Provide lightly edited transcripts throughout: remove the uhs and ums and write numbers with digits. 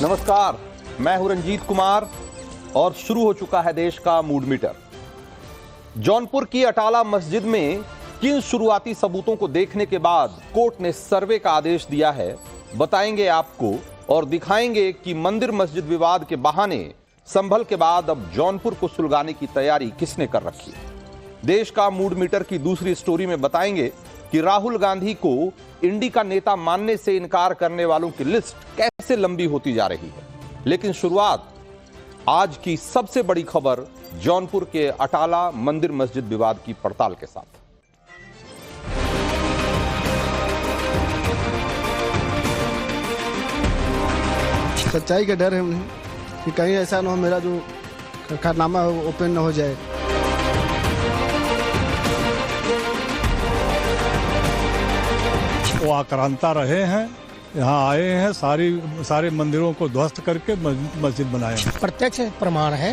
नमस्कार, मैं हूं रंजीत कुमार और शुरू हो चुका है देश का मूड मीटर। जौनपुर की अटाला मस्जिद में किन शुरुआती सबूतों को देखने के बाद कोर्ट ने सर्वे का आदेश दिया है, बताएंगे आपको और दिखाएंगे कि मंदिर मस्जिद विवाद के बहाने संभल के बाद अब जौनपुर को सुलगाने की तैयारी किसने कर रखी है। देश का मूड मीटर की दूसरी स्टोरी में बताएंगे कि राहुल गांधी को इंडी का नेता मानने से इनकार करने वालों की लिस्ट कैसे लंबी होती जा रही है। लेकिन शुरुआत आज की सबसे बड़ी खबर जौनपुर के अटाला मंदिर मस्जिद विवाद की पड़ताल के साथ। सच्चाई का डर है उन्हें कि कहीं ऐसा ना हो मेरा जो कारनामा है वो ओपन ना हो जाए। वो आक्रांता रहे हैं, यहाँ आए हैं, सारे मंदिरों को ध्वस्त करके मस्जिद बनाए हैं। प्रत्यक्ष प्रमाण है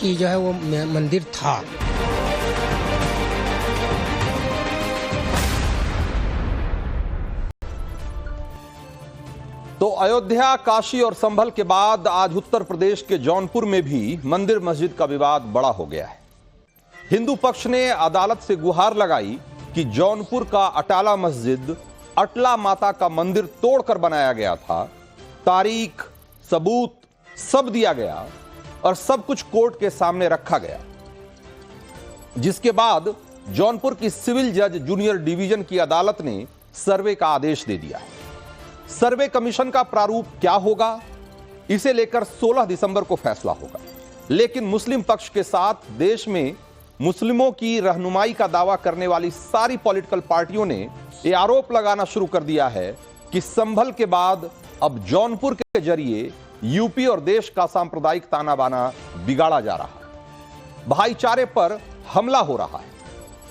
कि जो है वो मंदिर था। तो अयोध्या, काशी और संभल के बाद आज उत्तर प्रदेश के जौनपुर में भी मंदिर मस्जिद का विवाद बड़ा हो गया है। हिंदू पक्ष ने अदालत से गुहार लगाई कि जौनपुर का अटाला मस्जिद अटला माता का मंदिर तोड़कर बनाया गया था। तारीख, सबूत सब दिया गया और सब कुछ कोर्ट के सामने रखा गया, जिसके बाद जौनपुर की सिविल जज जूनियर डिवीजन की अदालत ने सर्वे का आदेश दे दिया है। सर्वे कमीशन का प्रारूप क्या होगा, इसे लेकर 16 दिसंबर को फैसला होगा। लेकिन मुस्लिम पक्ष के साथ देश में मुस्लिमों की रहनुमाई का दावा करने वाली सारी पॉलिटिकल पार्टियों ने यह आरोप लगाना शुरू कर दिया है कि संभल के बाद अब जौनपुर के जरिए यूपी और देश का सांप्रदायिक ताना बाना बिगाड़ा जा रहा है, भाईचारे पर हमला हो रहा है।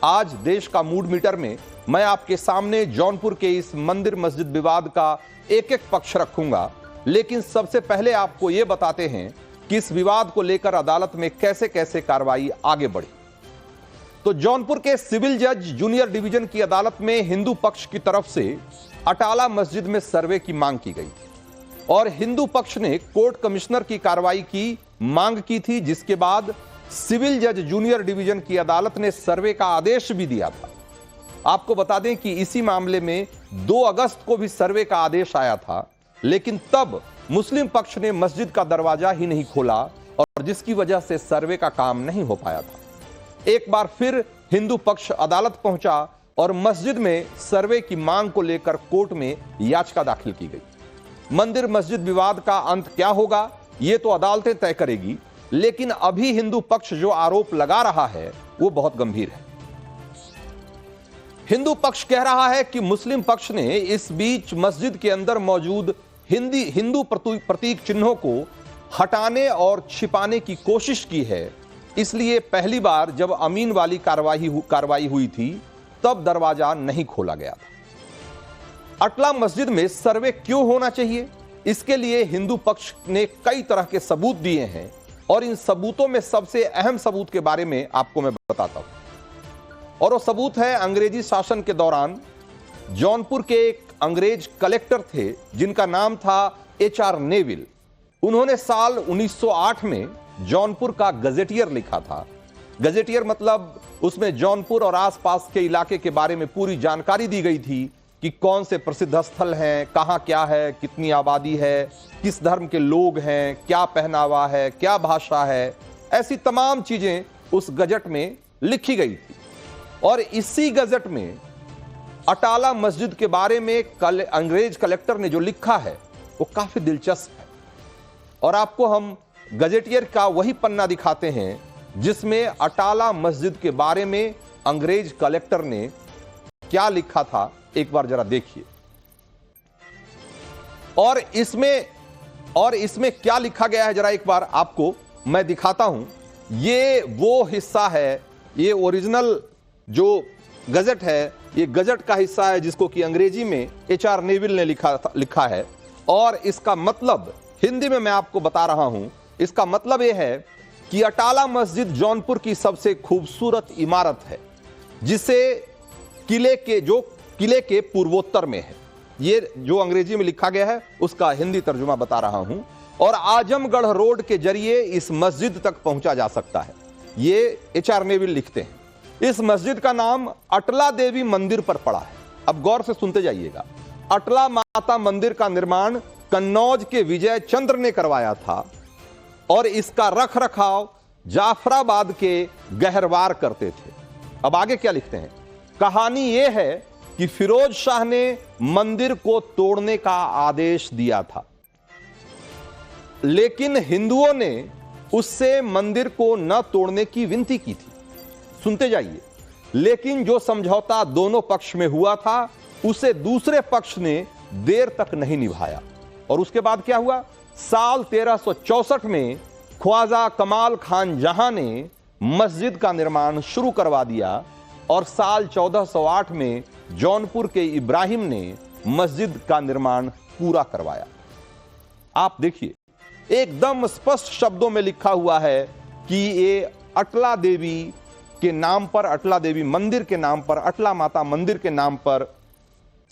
आज देश का मूड मीटर में मैं आपके सामने जौनपुर के इस मंदिर मस्जिद विवाद का एक एक पक्ष रखूंगा। लेकिन सबसे पहले आपको यह बताते हैं कि इस विवाद को लेकर अदालत में कैसे कैसे कार्रवाई आगे बढ़ी। तो जौनपुर के सिविल जज जूनियर डिवीजन की अदालत में हिंदू पक्ष की तरफ से अटाला मस्जिद में सर्वे की मांग की गई थी और हिंदू पक्ष ने कोर्ट कमिश्नर की कार्रवाई की मांग की थी, जिसके बाद सिविल जज जूनियर डिवीजन की अदालत ने सर्वे का आदेश भी दिया था। आपको बता दें कि इसी मामले में 2 अगस्त को भी सर्वे का आदेश आया था, लेकिन तब मुस्लिम पक्ष ने मस्जिद का दरवाजा ही नहीं खोला और जिसकी वजह से सर्वे का काम नहीं हो पाया था। एक बार फिर हिंदू पक्ष अदालत पहुंचा और मस्जिद में सर्वे की मांग को लेकर कोर्ट में याचिका दाखिल की गई। मंदिर मस्जिद विवाद का अंत क्या होगा, यह तो अदालतें तय करेगी, लेकिन अभी हिंदू पक्ष जो आरोप लगा रहा है वो बहुत गंभीर है। हिंदू पक्ष कह रहा है कि मुस्लिम पक्ष ने इस बीच मस्जिद के अंदर मौजूद हिंदू प्रतीक चिन्हों को हटाने और छिपाने की कोशिश की है, इसलिए पहली बार जब अमीन वाली कार्रवाई हुई थी तब दरवाजा नहीं खोला गया था। अटला मस्जिद में सर्वे क्यों होना चाहिए, इसके लिए हिंदू पक्ष ने कई तरह के सबूत दिए हैं और इन सबूतों में सबसे अहम सबूत के बारे में आपको मैं बताता हूं। और वो सबूत है अंग्रेजी शासन के दौरान जौनपुर के एक अंग्रेज कलेक्टर थे जिनका नाम था HR नेविल। उन्होंने साल 1908 में जौनपुर का गजेटियर लिखा था। गजेटियर मतलब उसमें जौनपुर और आसपास के इलाके के बारे में पूरी जानकारी दी गई थी कि कौन से प्रसिद्ध स्थल हैं, कहां क्या है, कितनी आबादी है, किस धर्म के लोग हैं, क्या पहनावा है, क्या भाषा है, ऐसी तमाम चीजें उस गजट में लिखी गई थी। और इसी गजट में अटाला मस्जिद के बारे में अंग्रेज कलेक्टर ने जो लिखा है वो काफी दिलचस्प है और आपको हम गजेटियर का वही पन्ना दिखाते हैं जिसमें अटाला मस्जिद के बारे में अंग्रेज कलेक्टर ने क्या लिखा था, एक बार जरा देखिए। और इसमें क्या लिखा गया है जरा एक बार आपको मैं दिखाता हूं। ये वो हिस्सा है, ये ओरिजिनल जो गजट है, ये गजट का हिस्सा है जिसको कि अंग्रेजी में HR नेविल ने लिखा है। और इसका मतलब हिंदी में मैं आपको बता रहा हूं। इसका मतलब यह है कि अटाला मस्जिद जौनपुर की सबसे खूबसूरत इमारत है जिसे किले के पूर्वोत्तर में है। ये जो अंग्रेजी में लिखा गया है उसका हिंदी तर्जुमा बता रहा हूं। और आजमगढ़ रोड के जरिए इस मस्जिद तक पहुंचा जा सकता है। ये HR नेविल लिखते हैं। इस मस्जिद का नाम अटला देवी मंदिर पर पड़ा है। अब गौर से सुनते जाइएगा। अटला माता मंदिर का निर्माण कन्नौज के विजय चंद्र ने करवाया था और इसका रख रखाव जाफराबाद के गहरवार करते थे। अब आगे क्या लिखते हैं? कहानी यह है कि फिरोज शाह ने मंदिर को तोड़ने का आदेश दिया था, लेकिन हिंदुओं ने उससे मंदिर को न तोड़ने की विनती की थी। सुनते जाइए। लेकिन जो समझौता दोनों पक्ष में हुआ था उसे दूसरे पक्ष ने देर तक नहीं निभाया। और उसके बाद क्या हुआ? साल 1364 में ख्वाजा कमाल खान जहां ने मस्जिद का निर्माण शुरू करवा दिया और साल 1408 में जौनपुर के इब्राहिम ने मस्जिद का निर्माण पूरा करवाया। आप देखिए, एकदम स्पष्ट शब्दों में लिखा हुआ है कि ये अटला देवी के नाम पर, अटला देवी मंदिर के नाम पर, अटला माता मंदिर के नाम पर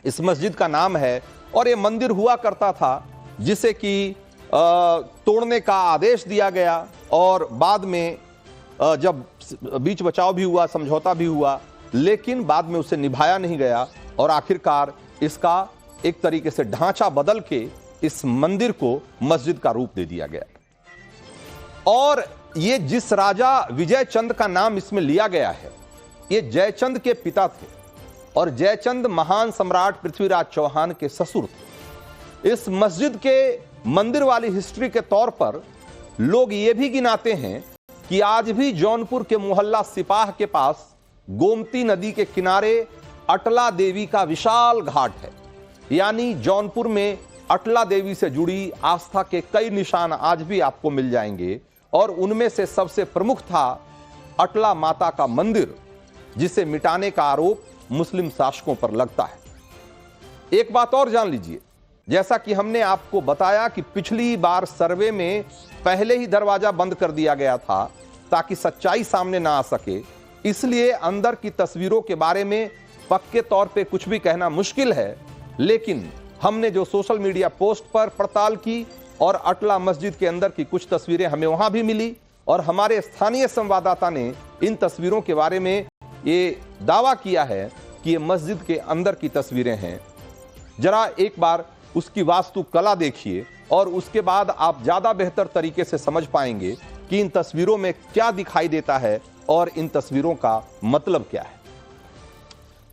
इस मस्जिद का नाम है। और ये मंदिर हुआ करता था जिसे कि तोड़ने का आदेश दिया गया और बाद में जब बीच बचाव भी हुआ, समझौता भी हुआ, लेकिन बाद में उसे निभाया नहीं गया और आखिरकार इसका एक तरीके से ढांचा बदल के इस मंदिर को मस्जिद का रूप दे दिया गया। और ये जिस राजा विजय चंद का नाम इसमें लिया गया है, ये जयचंद के पिता थे और जयचंद महान सम्राट पृथ्वीराज चौहान के ससुर थे। इस मस्जिद के मंदिर वाली हिस्ट्री के तौर पर लोग ये भी गिनाते हैं कि आज भी जौनपुर के मोहल्ला सिपाह के पास गोमती नदी के किनारे अटला देवी का विशाल घाट है। यानी जौनपुर में अटला देवी से जुड़ी आस्था के कई निशान आज भी आपको मिल जाएंगे और उनमें से सबसे प्रमुख था अटला माता का मंदिर, जिसे मिटाने का आरोप मुस्लिम शासकों पर लगता है। एक बात और जान लीजिए, जैसा कि हमने आपको बताया कि पिछली बार सर्वे में पहले ही दरवाजा बंद कर दिया गया था ताकि सच्चाई सामने ना आ सके, इसलिए अंदर की तस्वीरों के बारे में पक्के तौर पे कुछ भी कहना मुश्किल है। लेकिन हमने जो सोशल मीडिया पोस्ट पर पड़ताल की और अटला मस्जिद के अंदर की कुछ तस्वीरें हमें वहां भी मिली और हमारे स्थानीय संवाददाता ने इन तस्वीरों के बारे में ये दावा किया है कि ये मस्जिद के अंदर की तस्वीरें हैं। जरा एक बार उसकी वास्तुकला देखिए और उसके बाद आप ज्यादा बेहतर तरीके से समझ पाएंगे कि इन तस्वीरों में क्या दिखाई देता है और इन तस्वीरों का मतलब क्या है।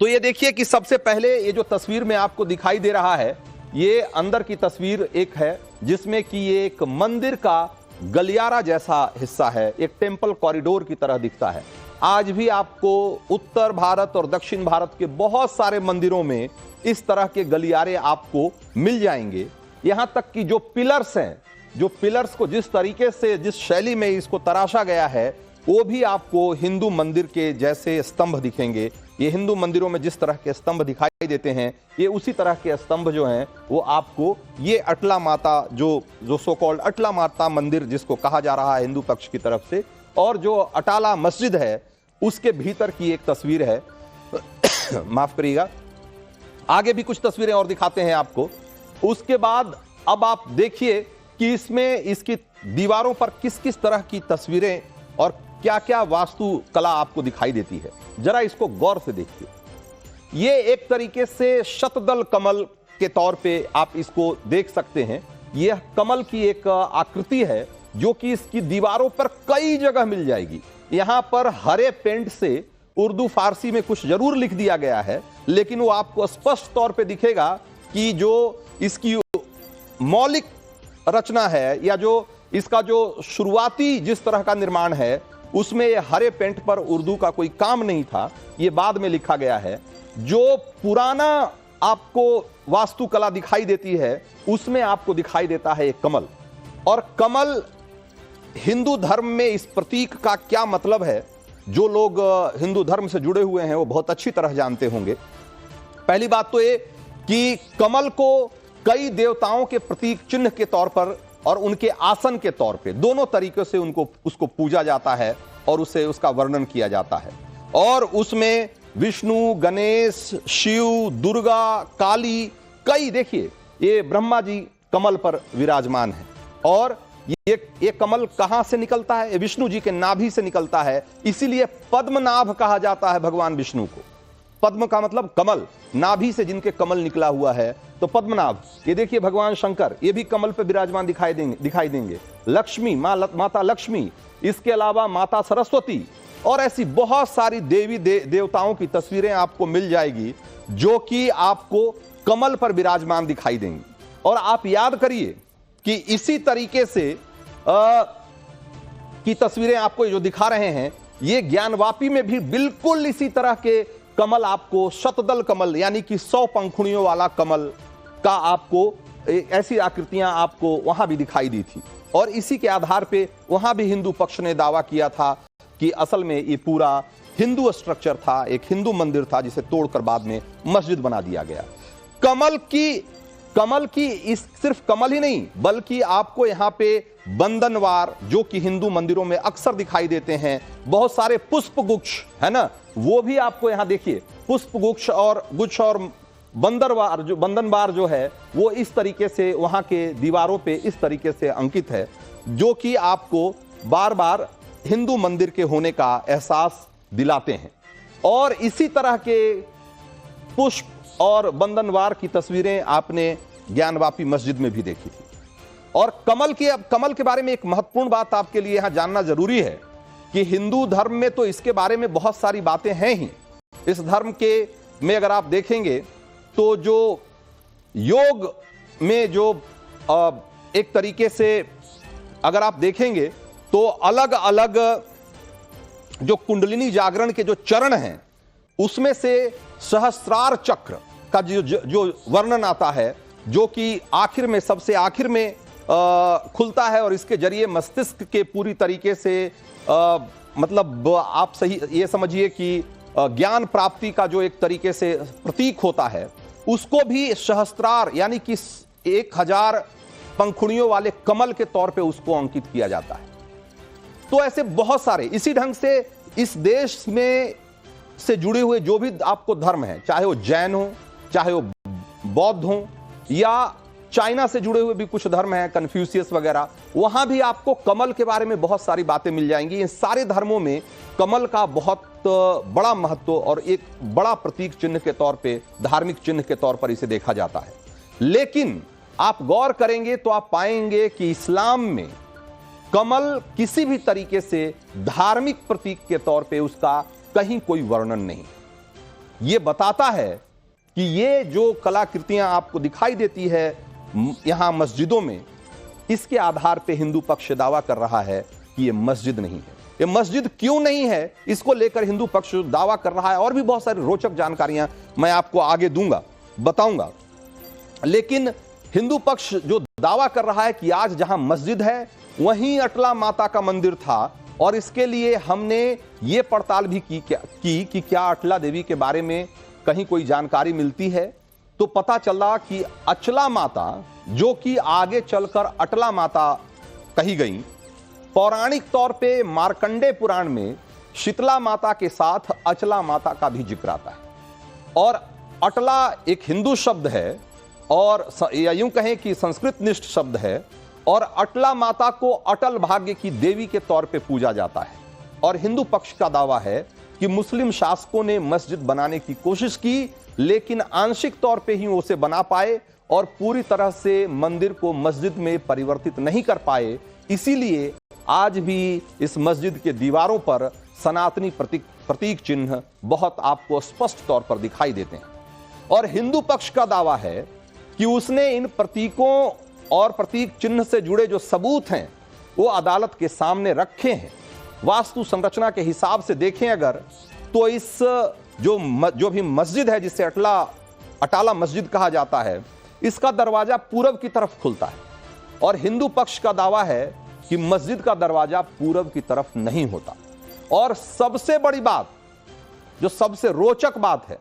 तो ये देखिए कि सबसे पहले ये जो तस्वीर में आपको दिखाई दे रहा है, ये अंदर की तस्वीर एक है जिसमें कि ये एक मंदिर का गलियारा जैसा हिस्सा है, एक टेंपल कॉरिडोर की तरह दिखता है। आज भी आपको उत्तर भारत और दक्षिण भारत के बहुत सारे मंदिरों में इस तरह के गलियारे आपको मिल जाएंगे। यहां तक कि जो पिलर्स हैं, जो पिलर्स को जिस तरीके से, जिस शैली में इसको तराशा गया है, वो भी आपको हिंदू मंदिर के जैसे स्तंभ दिखेंगे। ये हिंदू मंदिरों में जिस तरह के स्तंभ दिखाई देते हैं, ये उसी तरह के स्तंभ जो हैं वो आपको ये अटला माता, जो सो कॉल्ड अटला माता मंदिर जिसको कहा जा रहा है हिंदू पक्ष की तरफ से, और जो अटाला मस्जिद है उसके भीतर की एक तस्वीर है। माफ करिएगा, आगे भी कुछ तस्वीरें और दिखाते हैं आपको। उसके बाद अब आप देखिए कि इसमें इसकी दीवारों पर किस किस तरह की तस्वीरें और क्या क्या वास्तु कला आपको दिखाई देती है। जरा इसको गौर से देखिए। ये एक तरीके से शतदल कमल के तौर पे आप इसको देख सकते हैं। यह कमल की एक आकृति है जो कि इसकी दीवारों पर कई जगह मिल जाएगी। यहां पर हरे पेंट से उर्दू फारसी में कुछ जरूर लिख दिया गया है, लेकिन वो आपको स्पष्ट तौर पे दिखेगा कि जो इसकी मौलिक रचना है या जो इसका जो शुरुआती जिस तरह का निर्माण है उसमें ये हरे पेंट पर उर्दू का कोई काम नहीं था, ये बाद में लिखा गया है। जो पुराना आपको वास्तुकला दिखाई देती है उसमें आपको दिखाई देता है एक कमल। और कमल हिंदू धर्म में इस प्रतीक का क्या मतलब है, जो लोग हिंदू धर्म से जुड़े हुए हैं वो बहुत अच्छी तरह जानते होंगे। पहली बात तो ये कि कमल को कई देवताओं के प्रतीक चिन्ह के तौर पर और उनके आसन के तौर पे दोनों तरीकों से उसको पूजा जाता है और उसका वर्णन किया जाता है। और उसमें विष्णु, गणेश, शिव, दुर्गा, काली, कई, देखिए ये ब्रह्मा जी कमल पर विराजमान है। और ये कमल कहां से निकलता है? विष्णु जी के नाभि से निकलता है, इसीलिए पद्मनाभ कहा जाता है भगवान विष्णु को। पद्म का मतलब कमल, नाभि से जिनके कमल निकला हुआ है तो पद्मनाभ। ये देखिए भगवान शंकर, ये भी कमल पे विराजमान दिखाई देंगे। लक्ष्मी, माता लक्ष्मी, इसके अलावा माता सरस्वती, और ऐसी बहुत सारी देवी देवताओं की तस्वीरें आपको मिल जाएगी जो कि आपको कमल पर विराजमान दिखाई देंगी। और आप याद करिए कि इसी तरीके से की तस्वीरें आपको जो दिखा रहे हैं, ये ज्ञानवापी में भी बिल्कुल इसी तरह के कमल आपको, शतदल कमल यानी कि 100 पंखुड़ियों वाला कमल का आपको ऐसी आकृतियां आपको वहां भी दिखाई दी थी। और इसी के आधार पे वहां भी हिंदू पक्ष ने दावा किया था कि असल में ये पूरा हिंदू स्ट्रक्चर था, एक हिंदू मंदिर था जिसे तोड़कर बाद में मस्जिद बना दिया गया। कमल की इस सिर्फ कमल ही नहीं, बल्कि आपको यहां पे बंदनवार जो कि हिंदू मंदिरों में अक्सर दिखाई देते हैं, बहुत सारे पुष्प गुच्छ है ना, वो भी आपको यहां देखिए, पुष्प गुच्छ और बंदनवार जो है वो इस तरीके से वहां के दीवारों पे इस तरीके से अंकित है, जो कि आपको बार बार हिंदू मंदिर के होने का एहसास दिलाते हैं। और इसी तरह के पुष्प और बंदनवार की तस्वीरें आपने ज्ञानवापी मस्जिद में भी देखी थी। और कमल के बारे में एक महत्वपूर्ण बात आपके लिए यहां जानना जरूरी है कि हिंदू धर्म में तो इसके बारे में बहुत सारी बातें हैं ही। इस धर्म के में अगर आप देखेंगे तो जो योग में जो एक तरीके से अगर आप देखेंगे तो अलग अलग जो कुंडलिनी जागरण के जो चरण हैं, उसमें से सहस्रार चक्र का जो वर्णन आता है, जो कि आखिर में, सबसे आखिर में खुलता है, और इसके जरिए मस्तिष्क के पूरी तरीके से मतलब आप सही ये समझिए कि ज्ञान प्राप्ति का जो एक तरीके से प्रतीक होता है, उसको भी सहस्त्रार यानी कि 1000 पंखुड़ियों वाले कमल के तौर पे उसको अंकित किया जाता है। तो ऐसे बहुत सारे इसी ढंग से इस देश में से जुड़े हुए जो भी आपको धर्म है, चाहे वो जैन हो, चाहे वो बौद्ध हो, या चाइना से जुड़े हुए भी कुछ धर्म हैं, कन्फ्यूशियस वगैरह, वहां भी आपको कमल के बारे में बहुत सारी बातें मिल जाएंगी। इन सारे धर्मों में कमल का बहुत बड़ा महत्व और एक बड़ा प्रतीक चिन्ह के तौर पे, धार्मिक चिन्ह के तौर पर इसे देखा जाता है। लेकिन आप गौर करेंगे तो आप पाएंगे कि इस्लाम में कमल किसी भी तरीके से धार्मिक प्रतीक के तौर पे उसका कहीं कोई वर्णन नहीं। यह बताता है कि ये जो कलाकृतियां आपको दिखाई देती है यहां मस्जिदों में, इसके आधार पे हिंदू पक्ष दावा कर रहा है कि ये मस्जिद नहीं है। ये मस्जिद क्यों नहीं है, इसको लेकर हिंदू पक्ष दावा कर रहा है, और भी बहुत सारी रोचक जानकारियां मैं आपको आगे दूंगा, बताऊंगा। लेकिन हिंदू पक्ष जो दावा कर रहा है कि आज जहां मस्जिद है वहीं अटला माता का मंदिर था, और इसके लिए हमने ये पड़ताल भी की कि क्या अटला देवी के बारे में कहीं कोई जानकारी मिलती है, तो पता चला कि अचला माता, जो कि आगे चलकर अटला माता कही गई, पौराणिक तौर पे मार्कंडे पुराण में शीतला माता के साथ अचला माता का भी जिक्र आता है। और अटला एक हिंदू शब्द है, और या यूं कहें कि संस्कृत निष्ठ शब्द है, और अटला माता को अटल भाग्य की देवी के तौर पे पूजा जाता है। और हिंदू पक्ष का दावा है कि मुस्लिम शासकों ने मस्जिद बनाने की कोशिश की, लेकिन आंशिक तौर पे ही उसे बना पाए और पूरी तरह से मंदिर को मस्जिद में परिवर्तित नहीं कर पाए। इसीलिए आज भी इस मस्जिद के दीवारों पर सनातनी प्रतीक चिन्ह बहुत आपको स्पष्ट तौर पर दिखाई देते हैं। और हिंदू पक्ष का दावा है कि उसने इन प्रतीकों और प्रतीक चिन्ह से जुड़े जो सबूत हैं वो अदालत के सामने रखे हैं। वास्तु संरचना के हिसाब से देखें अगर, तो इस जो भी मस्जिद है जिसे अटाला मस्जिद कहा जाता है, इसका दरवाजा पूरब की तरफ खुलता है। और हिंदू पक्ष का दावा है कि मस्जिद का दरवाजा पूरब की तरफ नहीं होता। और सबसे बड़ी बात, जो सबसे रोचक बात है,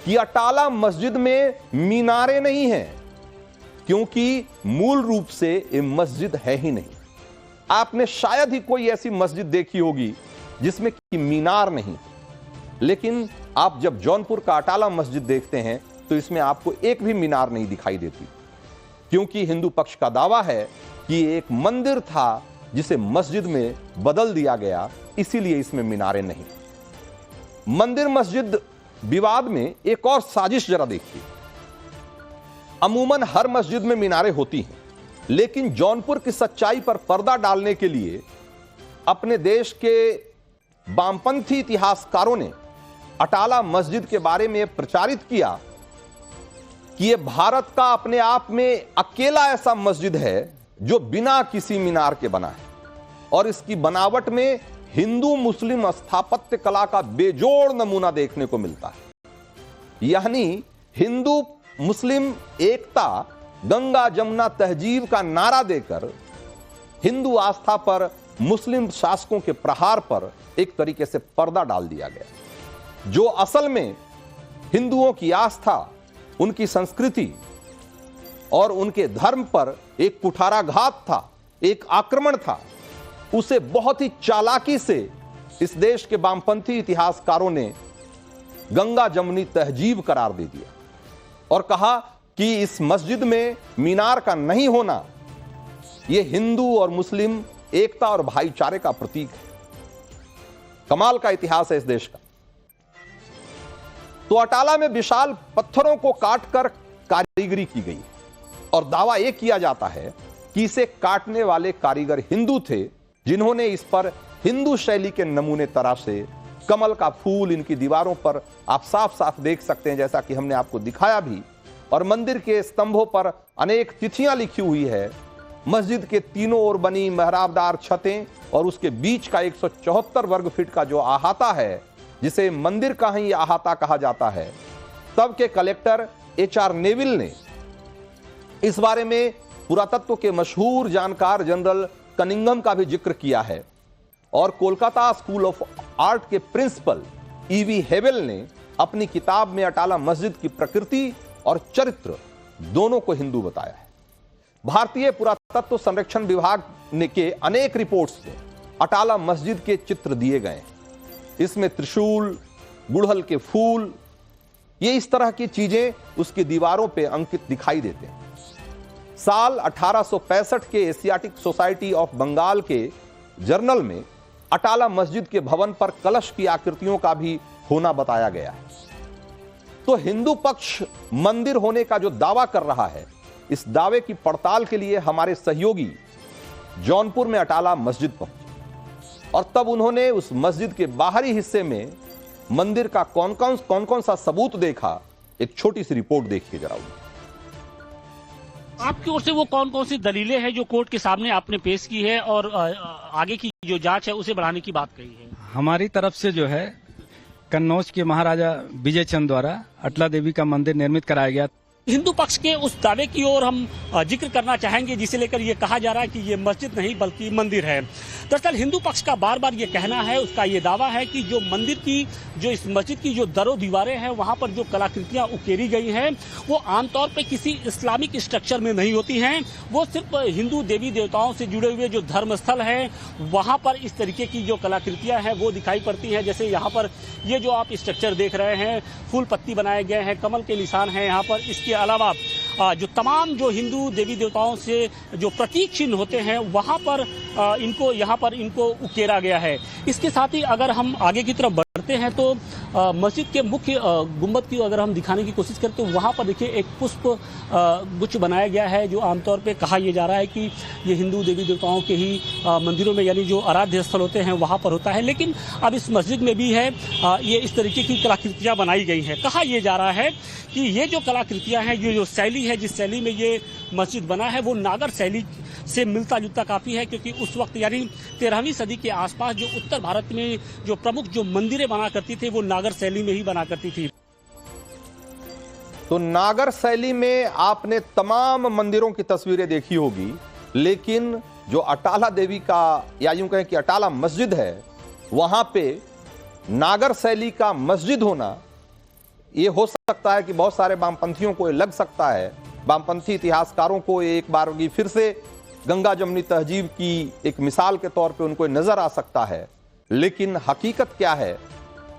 कि अटाला मस्जिद में मीनारें नहीं हैं, क्योंकि मूल रूप से ये मस्जिद है ही नहीं। आपने शायद ही कोई ऐसी मस्जिद देखी होगी जिसमें कि मीनार नहीं। लेकिन आप जब जौनपुर का अटाला मस्जिद देखते हैं तो इसमें आपको एक भी मीनार नहीं दिखाई देती, क्योंकि हिंदू पक्ष का दावा है कि कि एक मंदिर था जिसे मस्जिद में बदल दिया गया, इसीलिए इसमें मीनारें नहीं। मंदिर मस्जिद विवाद में एक और साजिश जरा देखिए। अमूमन हर मस्जिद में मीनारें होती हैं, लेकिन जौनपुर की सच्चाई पर पर्दा डालने के लिए अपने देश के वामपंथी इतिहासकारों ने अटाला मस्जिद के बारे में प्रचारित किया कि यह भारत का अपने आप में अकेला ऐसा मस्जिद है जो बिना किसी मीनार के बना है और इसकी बनावट में हिंदू मुस्लिम स्थापत्य कला का बेजोड़ नमूना देखने को मिलता है। यानी हिंदू मुस्लिम एकता, गंगा जमुना तहजीब का नारा देकर हिंदू आस्था पर मुस्लिम शासकों के प्रहार पर एक तरीके से पर्दा डाल दिया गया। जो असल में हिंदुओं की आस्था, उनकी संस्कृति और उनके धर्म पर एक कुठाराघात था, एक आक्रमण था, उसे बहुत ही चालाकी से इस देश के वामपंथी इतिहासकारों ने गंगा जमुनी तहजीब करार दे दिया और कहा कि इस मस्जिद में मीनार का नहीं होना यह हिंदू और मुस्लिम एकता और भाईचारे का प्रतीक है। कमाल का इतिहास है इस देश का। तो अटाला में विशाल पत्थरों को काटकर कारीगरी की गई और दावा यह किया जाता है कि इसे काटने वाले कारीगर हिंदू थे, जिन्होंने इस पर हिंदू शैली के नमूने तराशे। कमल का फूल इनकी दीवारों पर आप साफ साफ देख सकते हैं, जैसा कि हमने आपको दिखाया भी। और मंदिर के स्तंभों पर अनेक तिथियां लिखी हुई है। मस्जिद के तीनों ओर बनी मेहराबदार छतें और उसके बीच का 174 वर्ग फीट का जो अहाता है, जिसे मंदिर का ही अहाता कहा जाता है, तब के कलेक्टर HR नेविल ने इस बारे में पुरातत्व के मशहूर जानकार जनरल कनिंगम का भी जिक्र किया है। और कोलकाता स्कूल ऑफ आर्ट के प्रिंसिपल EV हेवेल ने अपनी किताब में अटाला मस्जिद की प्रकृति और चरित्र दोनों को हिंदू बताया है। भारतीय पुरातत्व संरक्षण विभाग ने के अनेक रिपोर्ट्स में अटाला मस्जिद के चित्र दिए गए हैं। इसमें त्रिशूल, गुड़हल के फूल, ये इस तरह की चीजें उसकी दीवारों पे अंकित दिखाई देते हैं। साल 1865 के एशियाटिक सोसाइटी ऑफ बंगाल के जर्नल में अटाला मस्जिद के भवन पर कलश की आकृतियों का भी होना बताया गया है। तो हिंदू पक्ष मंदिर होने का जो दावा कर रहा है, इस दावे की पड़ताल के लिए हमारे सहयोगी जौनपुर में अटाला मस्जिद पहुंचे और तब उन्होंने उस मस्जिद के बाहरी हिस्से में मंदिर का कौन कौन सा सबूत देखा। एक छोटी सी रिपोर्ट देखिए जरा। आपकी ओर से वो कौन कौन सी दलीलें हैं जो कोर्ट के सामने आपने पेश की है और आगे की जो जांच है उसे बढ़ाने की बात कही है? हमारी तरफ से जो है कन्नौज के महाराजा विजय चंद द्वारा अटला देवी का मंदिर निर्मित कराया गया। हिंदू पक्ष के उस दावे की ओर हम जिक्र करना चाहेंगे जिसे लेकर ये कहा जा रहा है कि ये मस्जिद नहीं बल्कि मंदिर है। दरअसल हिंदू पक्ष का बार बार ये कहना है, उसका ये दावा है कि जो मंदिर की, जो इस मस्जिद की जो दरों दीवारें हैं, वहाँ पर जो कलाकृतियाँ उकेरी गई हैं वो आमतौर पर किसी इस्लामिक स्ट्रक्चर में नहीं होती हैं। वो सिर्फ हिंदू देवी देवताओं से जुड़े हुए जो धर्मस्थल है वहाँ पर इस तरीके की जो कलाकृतियाँ हैं वो दिखाई पड़ती हैं। जैसे यहाँ पर ये जो आप स्ट्रक्चर देख रहे हैं, फूल पत्ती बनाए गए हैं, कमल के निशान हैं यहाँ पर। इसके अलावा जो तमाम जो हिंदू देवी देवताओं से जो प्रतीक चिन्ह होते हैं वहाँ पर इनको यहाँ पर इनको उकेरा गया है। इसके साथ ही अगर हम आगे की तरफ बढ़ते हैं तो मस्जिद के मुख्य गुंबद की अगर हम दिखाने की कोशिश करें तो वहाँ पर देखिए एक पुष्प गुच्छ बनाया गया है, जो आमतौर पे कहा यह जा रहा है कि ये हिंदू देवी देवताओं के ही मंदिरों में, यानी जो आराध्य स्थल होते हैं वहाँ पर होता है। लेकिन अब इस मस्जिद में भी है ये इस तरीके की कलाकृतियाँ बनाई गई हैं। कहा यह जा रहा है कि ये जो कलाकृतियाँ हैं, ये जो शैली है, जिस शैली में ये मस्जिद बना है वो नागर शैली से मिलता जुलता काफ़ी है, क्योंकि उस वक्त यानी 13वीं सदी के आसपास जो उत्तर भारत में जो प्रमुख जो मंदिरें बना करती थी वो नागर शैली में ही बना करती थी। तो नागर शैली में आपने तमाम मंदिरों की तस्वीरें देखी होगी, लेकिन जो अटाला देवी का, या यूं कहें कि अटाला मस्जिद है, वहां पे नागर शैली का मस्जिद होना, ये हो सकता है कि बहुत सारे वामपंथियों को लग सकता है, वामपंथी इतिहासकारों को एक बार फिर से गंगा जमुनी तहजीब की एक मिसाल के तौर पे उनको नजर आ सकता है। लेकिन हकीकत क्या है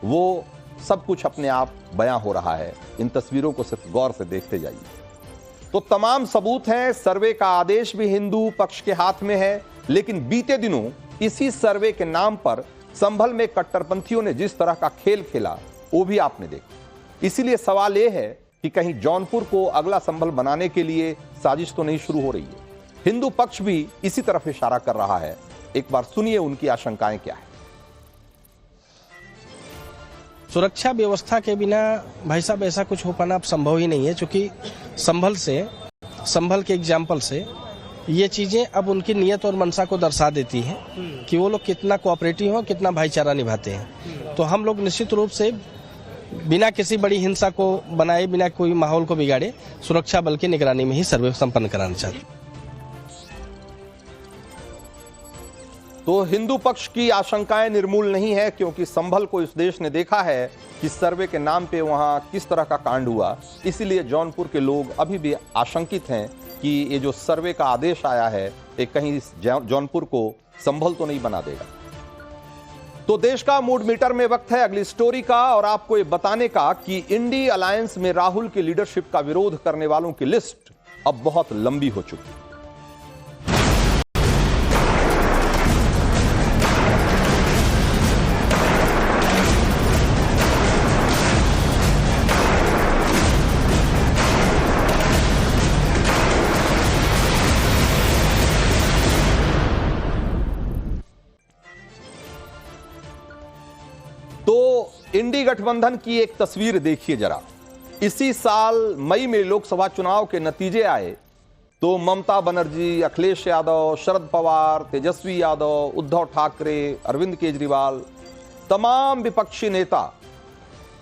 वो सब कुछ अपने आप बयां हो रहा है। इन तस्वीरों को सिर्फ गौर से देखते जाइए। तो तमाम सबूत हैं, सर्वे का आदेश भी हिंदू पक्ष के हाथ में है, लेकिन बीते दिनों इसी सर्वे के नाम पर संभल में कट्टरपंथियों ने जिस तरह का खेल खेला वो भी आपने देखा। इसीलिए सवाल यह है कि कहीं जौनपुर को अगला संभल बनाने के लिए साजिश तो नहीं शुरू हो रही है। हिंदू पक्ष भी इसी तरफ इशारा कर रहा है। एक बार सुनिए उनकी आशंकाएं क्या है। सुरक्षा व्यवस्था के बिना भाई साहब ऐसा कुछ हो पाना अब संभव ही नहीं है, क्योंकि संभल के एग्जाम्पल से ये चीजें अब उनकी नियत और मंशा को दर्शा देती हैं कि वो लोग कितना कोऑपरेटिव हो, कितना भाईचारा निभाते हैं। तो हम लोग निश्चित रूप से बिना किसी बड़ी हिंसा को बनाए, बिना कोई माहौल को बिगाड़े, सुरक्षा बल की निगरानी में ही सर्वे संपन्न कराना चाहते हैं। तो हिंदू पक्ष की आशंकाएं निर्मूल नहीं है, क्योंकि संभल को इस देश ने देखा है कि सर्वे के नाम पे वहां किस तरह का कांड हुआ। इसीलिए जौनपुर के लोग अभी भी आशंकित हैं कि ये जो सर्वे का आदेश आया है ये कहीं जौनपुर को संभल तो नहीं बना देगा। तो देश का मूड मीटर में वक्त है अगली स्टोरी का, और आपको ये बताने का कि इंडी अलायंस में राहुल की लीडरशिप का विरोध करने वालों की लिस्ट अब बहुत लंबी हो चुकी है। तो इंडी गठबंधन की एक तस्वीर देखिए जरा। इसी साल मई में लोकसभा चुनाव के नतीजे आए तो ममता बनर्जी, अखिलेश यादव, शरद पवार, तेजस्वी यादव, उद्धव ठाकरे, अरविंद केजरीवाल, तमाम विपक्षी नेता,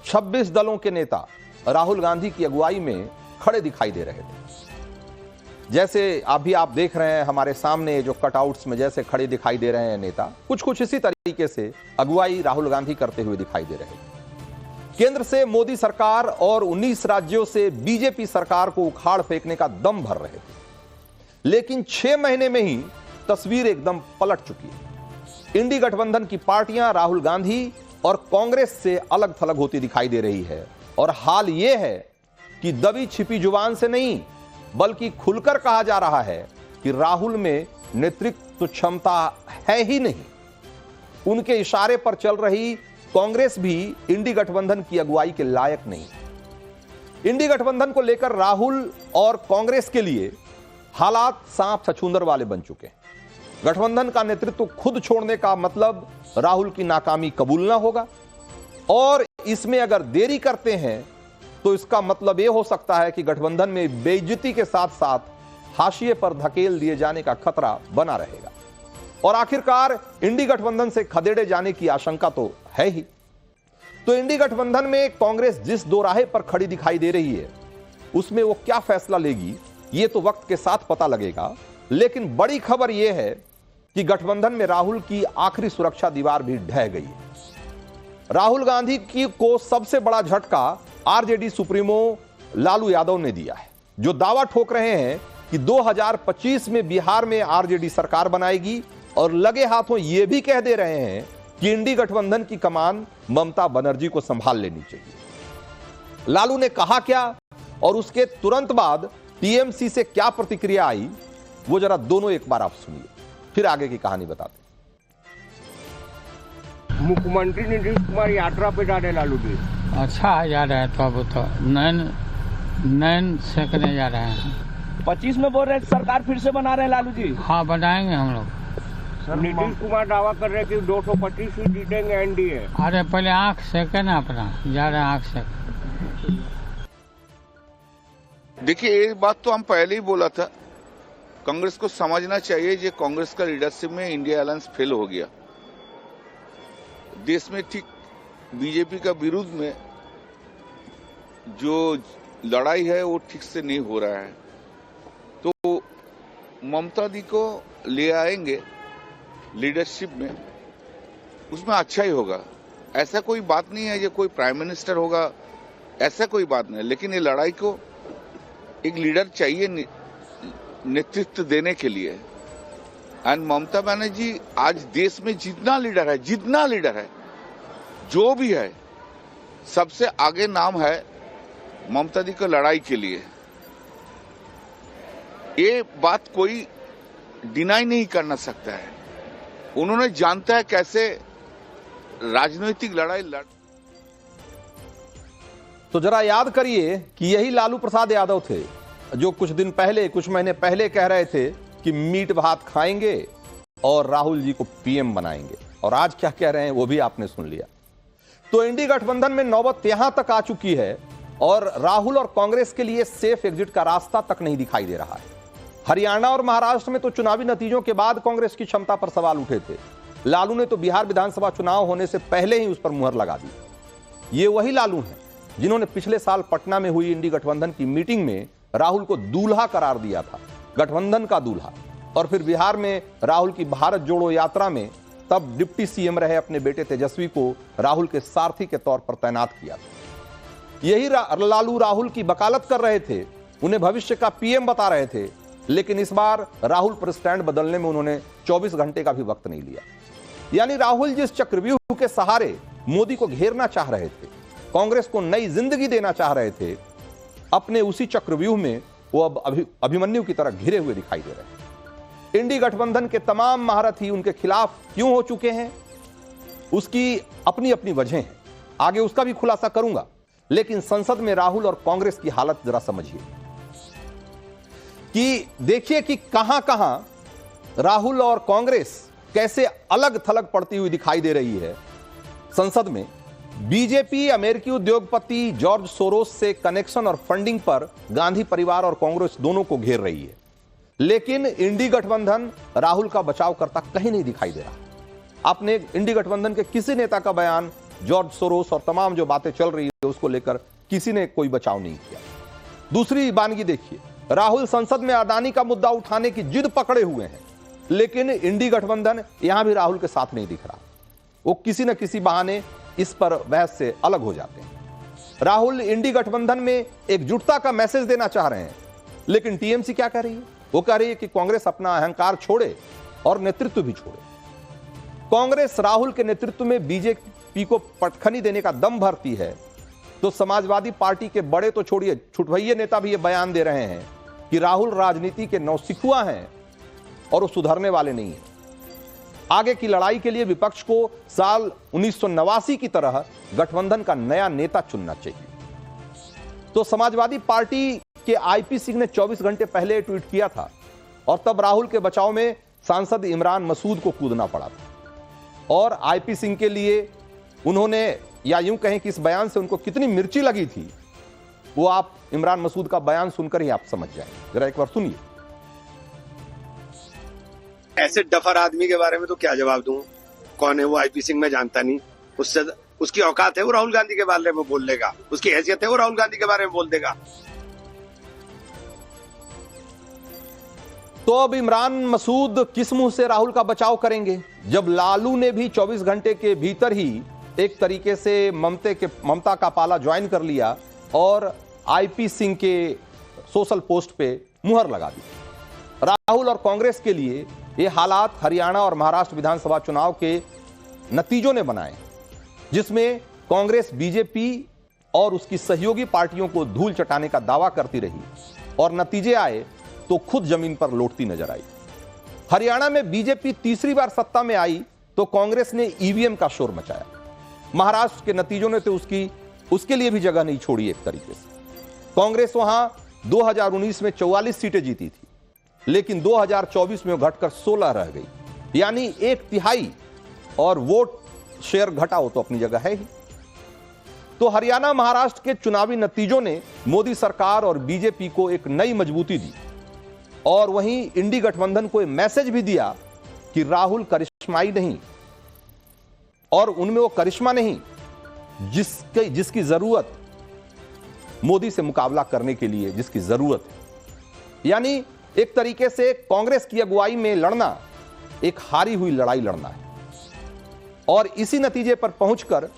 26 दलों के नेता राहुल गांधी की अगुवाई में खड़े दिखाई दे रहे थे। जैसे अभी आप देख रहे हैं हमारे सामने जो कटआउट्स में जैसे खड़े दिखाई दे रहे हैं नेता, कुछ इसी तरीके से अगुवाई राहुल गांधी करते हुए दिखाई दे रहे हैं। केंद्र से मोदी सरकार और 19 राज्यों से बीजेपी सरकार को उखाड़ फेंकने का दम भर रहे थे, लेकिन 6 महीने में ही तस्वीर एकदम पलट चुकी है। इंडी गठबंधन की पार्टियां राहुल गांधी और कांग्रेस से अलग थलग होती दिखाई दे रही है, और हाल यह है कि दबी छिपी जुबान से नहीं बल्कि खुलकर कहा जा रहा है कि राहुल में नेतृत्व क्षमता है ही नहीं। उनके इशारे पर चल रही कांग्रेस भी इंडी गठबंधन की अगुवाई के लायक नहीं। इंडी गठबंधन को लेकर राहुल और कांग्रेस के लिए हालात सांप छछूंदर वाले बन चुके हैं। गठबंधन का नेतृत्व खुद छोड़ने का मतलब राहुल की नाकामी कबूल ना होगा, और इसमें अगर देरी करते हैं तो इसका मतलब यह हो सकता है कि गठबंधन में बेइज्जती के साथ साथ हाशिए पर धकेल दिए जाने का खतरा बना रहेगा, और आखिरकार इंडी गठबंधन से खदेड़े जाने की आशंका तो है ही। तो इंडी गठबंधन में कांग्रेस जिस दोराहे पर खड़ी दिखाई दे रही है उसमें वो क्या फैसला लेगी ये तो वक्त के साथ पता लगेगा। लेकिन बड़ी खबर यह है कि गठबंधन में राहुल की आखिरी सुरक्षा दीवार भी ढह गई है। राहुल गांधी को सबसे बड़ा झटका आरजेडी सुप्रीमो लालू यादव ने दिया है, जो दावा ठोक रहे हैं कि 2025 में बिहार में आरजेडी सरकार बनाएगी, और लगे हाथों यह भी कह दे रहे हैं कि इंडी गठबंधन की कमान ममता बनर्जी को संभाल लेनी चाहिए। लालू ने कहा क्या और उसके तुरंत बाद टीएमसी से क्या प्रतिक्रिया आई, वो जरा दोनों एक बार आप सुनिए, फिर आगे की कहानी बताते। मुख्यमंत्री नीतीश कुमार यात्रा पे जा रहे लालू जी। अच्छा जा रहा है, तो अब तो नैन सेकने जा रहे हैं। 25 में बोल रहे हैं सरकार फिर से बना रहे हैं लालू जी। हाँ बनाएंगे हम लोग। नीतीश कुमार दावा कर रहे हैं कि 225 सीट जीतेंगे एनडीए। अरे पहले आंख सेके ना अपना, जा रहे हैं आंख सेक। देखिए एक बात तो हम पहले ही बोला था, कांग्रेस को समझना चाहिए ये कांग्रेस का लीडरशिप में इंडिया अलायंस फेल हो गया। देश में ठीक बीजेपी का विरुद्ध में जो लड़ाई है वो ठीक से नहीं हो रहा है, तो ममता दी को ले आएंगे लीडरशिप में, उसमें अच्छा ही होगा। ऐसा कोई बात नहीं है ये कोई प्राइम मिनिस्टर होगा, ऐसा कोई बात नहीं। लेकिन ये लड़ाई को एक लीडर चाहिए नेतृत्व देने के लिए। एंड ममता बनर्जी आज देश में जितना लीडर है जो भी है, सबसे आगे नाम है ममता दी को लड़ाई के लिए। ये बात कोई डिनाई नहीं करना सकता है। उन्होंने जानता है कैसे राजनीतिक लड़ाई लड़। तो जरा याद करिए कि यही लालू प्रसाद यादव थे जो कुछ दिन पहले, कुछ महीने पहले कह रहे थे कि मीट भात खाएंगे और राहुल जी को पीएम बनाएंगे, और आज क्या कह रहे हैं वो भी आपने सुन लिया। तो इंडी गठबंधन में नौबत यहां तक आ चुकी है और राहुल और कांग्रेस के लिए सेफ एग्जिट का रास्ता तक नहीं दिखाई दे रहा है। हरियाणा और महाराष्ट्र में तो चुनावी नतीजों के बाद कांग्रेस की क्षमता पर सवाल उठे थे। लालू ने तो बिहार विधानसभा चुनाव होने से पहले ही उस पर मुहर लगा दी। ये वही लालू हैं जिन्होंने पिछले साल पटना में हुई इंडी गठबंधन की मीटिंग में राहुल को दूल्हा करार दिया था, गठबंधन का दूल्हा। और फिर बिहार में राहुल की भारत जोड़ो यात्रा में तब डिप्टी सीएम रहे अपने बेटे तेजस्वी को राहुल के सारथी के तौर पर तैनात किया था। यही लालू राहुल की वकालत कर रहे थे, उन्हें भविष्य का पीएम बता रहे थे, लेकिन इस बार राहुल पर स्टैंड बदलने में उन्होंने 24 घंटे का भी वक्त नहीं लिया। यानी राहुल जिस चक्रव्यूह के सहारे मोदी को घेरना चाह रहे थे, कांग्रेस को नई जिंदगी देना चाह रहे थे, अपने उसी चक्रव्यूह में वो अब अभिमन्यु की तरह घिरे हुए दिखाई दे रहे हैं। इंडी गठबंधन के तमाम महारथी उनके खिलाफ क्यों हो चुके हैं, उसकी अपनी अपनी वजह है, आगे उसका भी खुलासा करूंगा। लेकिन संसद में राहुल और कांग्रेस की हालत जरा समझिए कि देखिए कि कहां कहां राहुल और कांग्रेस कैसे अलग थलग पड़ती हुई दिखाई दे रही है। संसद में बीजेपी अमेरिकी उद्योगपति जॉर्ज सोरोस से कनेक्शन और फंडिंग पर गांधी परिवार और कांग्रेस दोनों को घेर रही है, लेकिन इंडी गठबंधन राहुल का बचाव करता कहीं नहीं दिखाई दे रहा। आपने इंडी गठबंधन के किसी नेता का बयान, जॉर्ज सोरोस और तमाम जो बातें चल रही है उसको लेकर किसी ने कोई बचाव नहीं किया। दूसरी वानगी देखिए, राहुल संसद में अदानी का मुद्दा उठाने की जिद पकड़े हुए हैं, लेकिन इंडी गठबंधन यहां भी राहुल के साथ नहीं दिख रहा। वो किसी न किसी बहाने इस पर बहस से अलग हो जाते हैं। राहुल इंडी गठबंधन में एकजुटता का मैसेज देना चाह रहे हैं, लेकिन टीएमसी क्या कह रही है? वो कह रही है कि कांग्रेस अपना अहंकार छोड़े और नेतृत्व भी छोड़े। कांग्रेस राहुल के नेतृत्व में बीजेपी को पटखनी देने का दम भरती है, तो समाजवादी पार्टी के बड़े तो छोड़िए, छुटभइये नेता भी ये बयान दे रहे हैं कि राहुल राजनीति के नौसिखुआ हैं और वो सुधरने वाले नहीं हैं। आगे की लड़ाई के लिए विपक्ष को साल 1989 की तरह गठबंधन का नया नेता चुनना चाहिए। तो समाजवादी पार्टी के आईपी सिंह ने 24 घंटे पहले ट्वीट किया था और तब राहुल के बचाव में सांसद इमरान मसूद को कूदना पड़ा था। और आईपी सिंह के लिए उन्होंने, या यूं कहें कि इस बयान से उनको कितनी मिर्ची लगी थी, वो आप इमरान मसूद का बयान सुनकर ही आप समझ जाएंगे। जरा एक बार सुनिए। ऐसे डफर आदमी के बारे में तो क्या जवाब दूं? कौन है वो? आईपी सिंह मैं जानता नहीं। उससे उसकी औकात है वो राहुल गांधी के बारे में बोल लेगा, उसकी हैसियत है वो राहुल गांधी के बारे में बोल देगा। तो अब इमरान मसूद किस मुंह से राहुल का बचाव करेंगे, जब लालू ने भी 24 घंटे के भीतर ही एक तरीके से ममता का पाला ज्वाइन कर लिया और आईपी सिंह के सोशल पोस्ट पे मुहर लगा दी। राहुल और कांग्रेस के लिए ये हालात हरियाणा और महाराष्ट्र विधानसभा चुनाव के नतीजों ने बनाए, जिसमें कांग्रेस बीजेपी और उसकी सहयोगी पार्टियों को धूल चटाने का दावा करती रही और नतीजे आए तो खुद जमीन पर लौटती नजर आई। हरियाणा में बीजेपी तीसरी बार सत्ता में आई तो कांग्रेस ने ईवीएम का शोर मचाया। महाराष्ट्र के नतीजों ने तो उसके लिए भी जगह नहीं छोड़ी। एक तरीके से कांग्रेस वहां 2019 में 44 सीटें जीती थी, लेकिन 2024 में घटकर 16 रह गई, यानी 1/3। और वोट शेयर घटा हो तो अपनी जगह है ही। तो हरियाणा महाराष्ट्र के चुनावी नतीजों ने मोदी सरकार और बीजेपी को एक नई मजबूती दी और वहीं इंडी गठबंधन को मैसेज भी दिया कि राहुल करिश्माई नहीं, और उनमें वो करिश्मा नहीं जिसकी जरूरत मोदी से मुकाबला करने के लिए जिसकी जरूरत है। यानी एक तरीके से कांग्रेस की अगुवाई में लड़ना एक हारी हुई लड़ाई लड़ना है। और इसी नतीजे पर पहुंचकर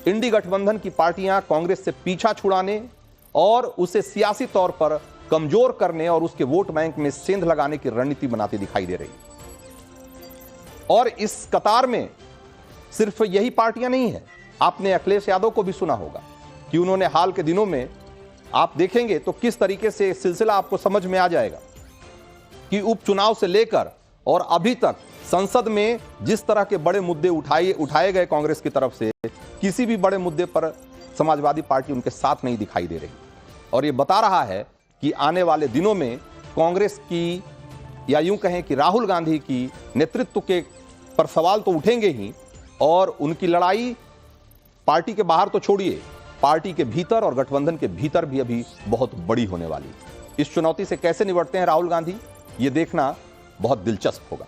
इंडी गठबंधन की पार्टियां कांग्रेस से पीछा छुड़ाने और उसे सियासी तौर पर कमजोर करने और उसके वोट बैंक में सेंध लगाने की रणनीति बनाती दिखाई दे रही। और इस कतार में सिर्फ यही पार्टियां नहीं है। आपने अखिलेश यादव को भी सुना होगा कि उन्होंने हाल के दिनों में, आप देखेंगे तो किस तरीके से सिलसिला आपको समझ में आ जाएगा कि उपचुनाव से लेकर और अभी तक संसद में जिस तरह के बड़े मुद्दे उठाए गए कांग्रेस की तरफ से, किसी भी बड़े मुद्दे पर समाजवादी पार्टी उनके साथ नहीं दिखाई दे रही। और ये बता रहा है कि आने वाले दिनों में कांग्रेस की, या यूं कहें कि राहुल गांधी की नेतृत्व के पर सवाल तो उठेंगे ही, और उनकी लड़ाई पार्टी के बाहर तो छोड़िए, पार्टी के भीतर और गठबंधन के भीतर भी अभी बहुत बड़ी होने वाली है। इस चुनौती से कैसे निपटते हैं राहुल गांधी, ये देखना बहुत दिलचस्प होगा।